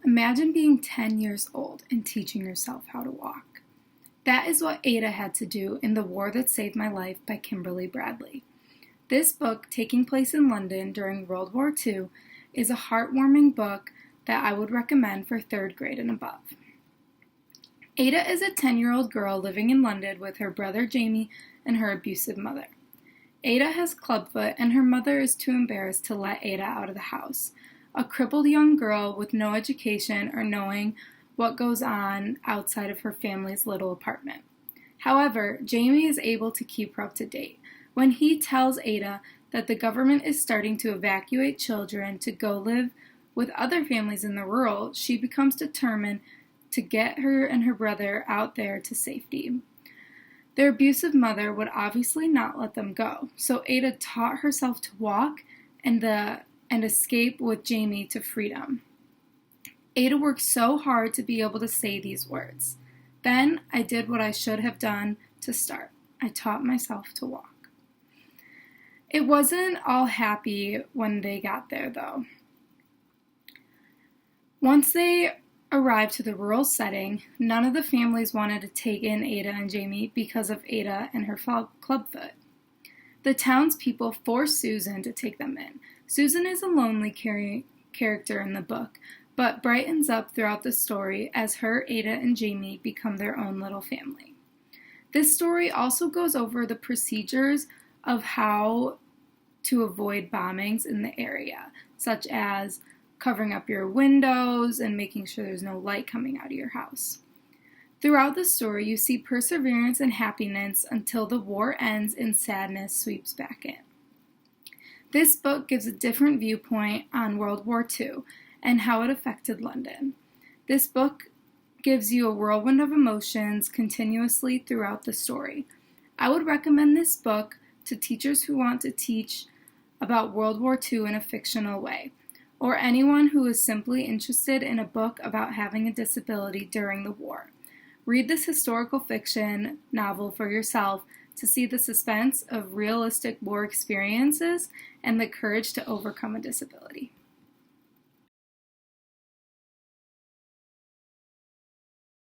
Imagine being 10 years old and teaching yourself how to walk. That is what Ada had to do in The War That Saved My Life by Kimberly Bradley. This book, taking place in London during World War II, is a heartwarming book that I would recommend for 3rd grade and above. Ada is a 10-year-old girl living in London with her brother Jamie and her abusive mother. Ada has clubfoot and her mother is too embarrassed to let Ada out of the house, a crippled young girl with no education or knowing what goes on outside of her family's little apartment. However, Jamie is able to keep her up to date. When he tells Ada that the government is starting to evacuate children to go live with other families in the rural, she becomes determined to get her and her brother out there to safety. Their abusive mother would obviously not let them go, so Ada taught herself to walk and escape with Jamie to freedom. Ada worked so hard to be able to say these words. Then I did what I should have done to start. I taught myself to walk. It wasn't all happy when they got there, though. Once they arrived to the rural setting, none of the families wanted to take in Ada and Jamie because of Ada and her clubfoot. The townspeople forced Susan to take them in. Susan is a lonely character in the book, but brightens up throughout the story as her, Ada, and Jamie become their own little family. This story also goes over the procedures of how to avoid bombings in the area, such as covering up your windows and making sure there's no light coming out of your house. Throughout the story, you see perseverance and happiness until the war ends and sadness sweeps back in. This book gives a different viewpoint on World War II and how it affected London. This book gives you a whirlwind of emotions continuously throughout the story. I would recommend this book to teachers who want to teach about World War II in a fictional way, or anyone who is simply interested in a book about having a disability during the war. Read this historical fiction novel for yourself to see the suspense of realistic war experiences and the courage to overcome a disability.